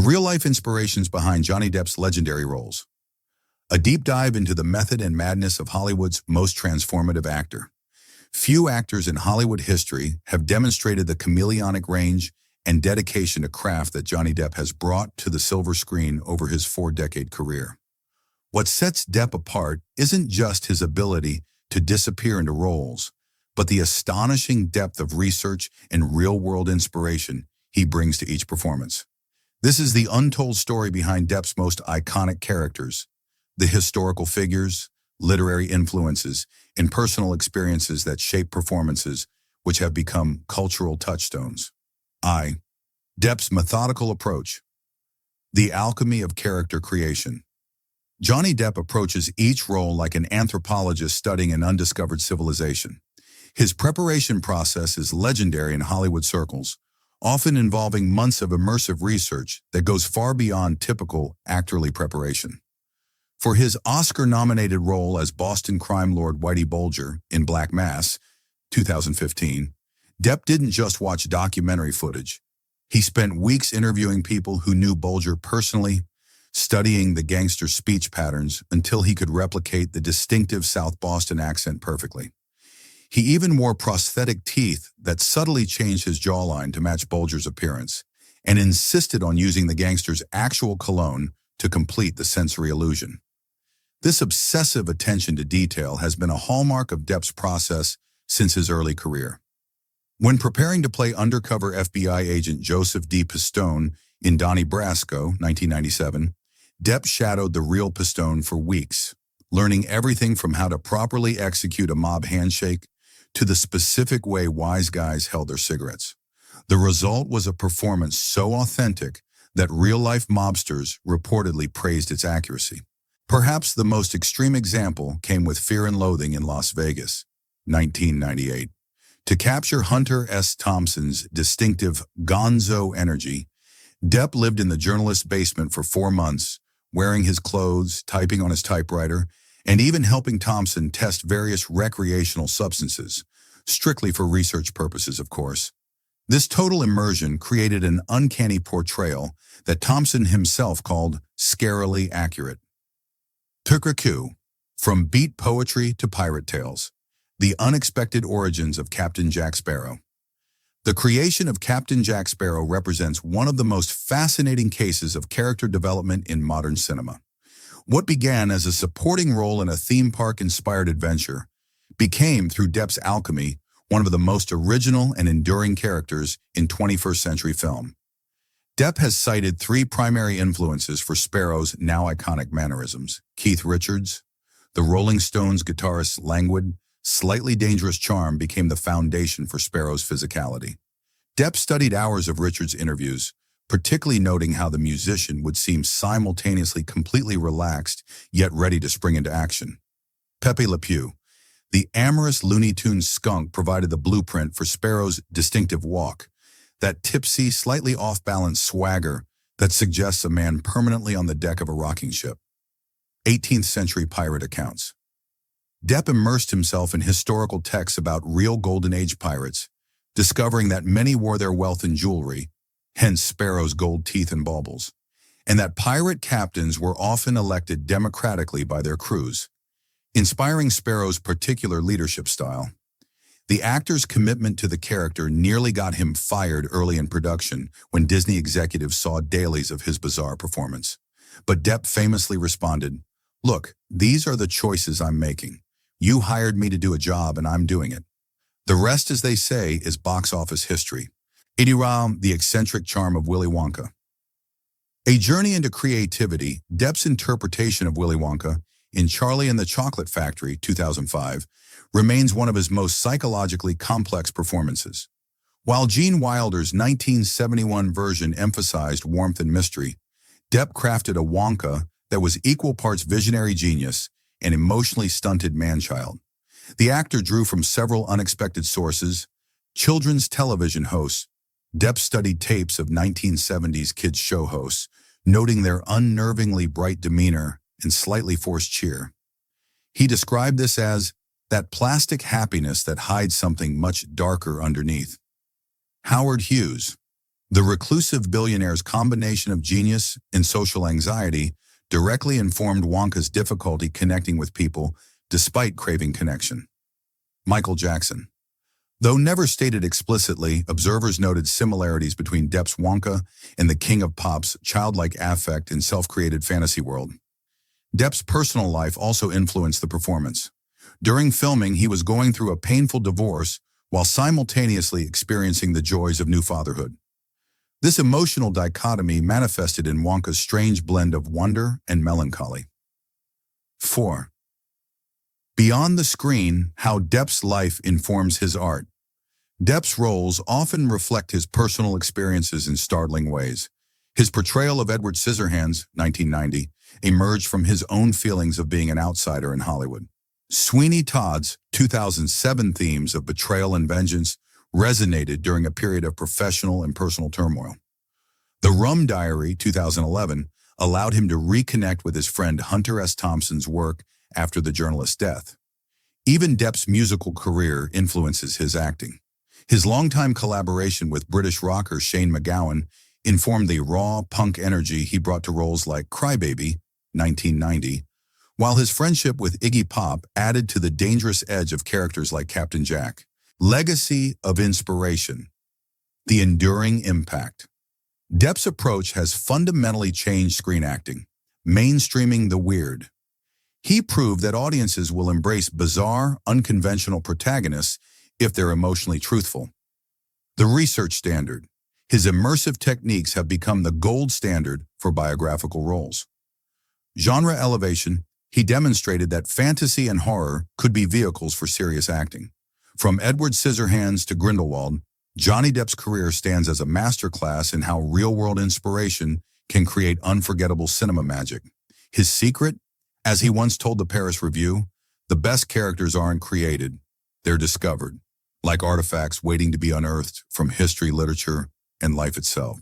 real-life inspirations behind Johnny Depp's legendary roles. A deep dive into the method and madness of Hollywood's most transformative actor. Few actors in Hollywood history have demonstrated the chameleonic range and dedication to craft that Johnny Depp has brought to the silver screen over his 4-decade career. What sets Depp apart isn't just his ability to disappear into roles, but the astonishing depth of research and real-world inspiration he brings to each performance. This is the untold story behind Depp's most iconic characters, the historical figures, literary influences, and personal experiences that shape performances which have become cultural touchstones. Depp's methodical approach. The alchemy of character creation. Johnny Depp approaches each role like an anthropologist studying an undiscovered civilization. His preparation process is legendary in Hollywood circles, often involving months of immersive research that goes far beyond typical actorly preparation. For his Oscar-nominated role as Boston crime lord Whitey Bulger in Black Mass, 2015, Depp didn't just watch documentary footage. He spent weeks interviewing people who knew Bulger personally, studying the gangster's speech patterns until he could replicate the distinctive South Boston accent perfectly. He even wore prosthetic teeth that subtly changed his jawline to match Bulger's appearance, and insisted on using the gangster's actual cologne to complete the sensory illusion. This obsessive attention to detail has been a hallmark of Depp's process since his early career. When preparing to play undercover FBI agent Joseph D. Pistone in Donnie Brasco, 1997, Depp shadowed the real Pistone for weeks, learning everything from how to properly execute a mob handshake to the specific way wise guys held their cigarettes. The result was a performance so authentic that real-life mobsters reportedly praised its accuracy. Perhaps the most extreme example came with Fear and Loathing in Las Vegas, 1998. To capture Hunter S. Thompson's distinctive gonzo energy, Depp lived in the journalist's basement for 4 months, wearing his clothes, typing on his typewriter, and even helping Thompson test various recreational substances, strictly for research purposes, of course. This total immersion created an uncanny portrayal that Thompson himself called scarily accurate. Turkraku, from beat poetry to pirate tales, the unexpected origins of Captain Jack Sparrow. The creation of Captain Jack Sparrow represents one of the most fascinating cases of character development in modern cinema. What began as a supporting role in a theme park-inspired adventure became, through Depp's alchemy, one of the most original and enduring characters in 21st century film. Depp has cited 3 primary influences for Sparrow's now iconic mannerisms. Keith Richards, the Rolling Stones guitarist's languid, slightly dangerous charm became the foundation for Sparrow's physicality. Depp studied hours of Richards' interviews, particularly noting how the musician would seem simultaneously completely relaxed yet ready to spring into action. Pepe Le Pew, the amorous Looney Tunes skunk, provided the blueprint for Sparrow's distinctive walk, that tipsy, slightly off-balance swagger that suggests a man permanently on the deck of a rocking ship. 18th century pirate accounts. Depp immersed himself in historical texts about real Golden Age pirates, discovering that many wore their wealth in jewelry, hence Sparrow's gold teeth and baubles, and that pirate captains were often elected democratically by their crews, inspiring Sparrow's particular leadership style. The actor's commitment to the character nearly got him fired early in production when Disney executives saw dailies of his bizarre performance. But Depp famously responded, "Look, these are the choices I'm making. You hired me to do a job and I'm doing it. The rest, as they say, is box office history." The eccentric charm of Willy Wonka. A journey into creativity, Depp's interpretation of Willy Wonka in Charlie and the Chocolate Factory, 2005, remains one of his most psychologically complex performances. While Gene Wilder's 1971 version emphasized warmth and mystery, Depp crafted a Wonka that was equal parts visionary genius and emotionally stunted man-child. The actor drew from several unexpected sources: children's television hosts. Depp studied tapes of 1970s kids' show hosts, noting their unnervingly bright demeanor and slightly forced cheer. He described this as that plastic happiness that hides something much darker underneath. Howard Hughes, The reclusive billionaire's combination of genius and social anxiety directly informed Wonka's difficulty connecting with people despite craving connection. Michael Jackson. Though never stated explicitly, observers noted similarities between Depp's Wonka and the King of Pop's childlike affect and self-created fantasy world. Depp's personal life also influenced the performance. During filming, he was going through a painful divorce while simultaneously experiencing the joys of new fatherhood. This emotional dichotomy manifested in Wonka's strange blend of wonder and melancholy. 4. Beyond the screen, how Depp's life informs his art. Depp's roles often reflect his personal experiences in startling ways. His portrayal of Edward Scissorhands, 1990, emerged from his own feelings of being an outsider in Hollywood. Sweeney Todd's 2007 themes of betrayal and vengeance resonated during a period of professional and personal turmoil. The Rum Diary, 2011, allowed him to reconnect with his friend Hunter S. Thompson's work after the journalist's death. Even Depp's musical career influences his acting. His longtime collaboration with British rocker Shane MacGowan informed the raw punk energy he brought to roles like Crybaby, 1990, while his friendship with Iggy Pop added to the dangerous edge of characters like Captain Jack. Legacy of inspiration. The enduring impact. Depp's approach has fundamentally changed screen acting, mainstreaming the weird. He proved that audiences will embrace bizarre, unconventional protagonists if they're emotionally truthful. The research standard. His immersive techniques have become the gold standard for biographical roles. Genre elevation. He demonstrated that fantasy and horror could be vehicles for serious acting. From Edward Scissorhands to Grindelwald, Johnny Depp's career stands as a masterclass in how real-world inspiration can create unforgettable cinema magic. His secret? As he once told the Paris Review, the best characters aren't created, they're discovered, like artifacts waiting to be unearthed from history, literature, and life itself.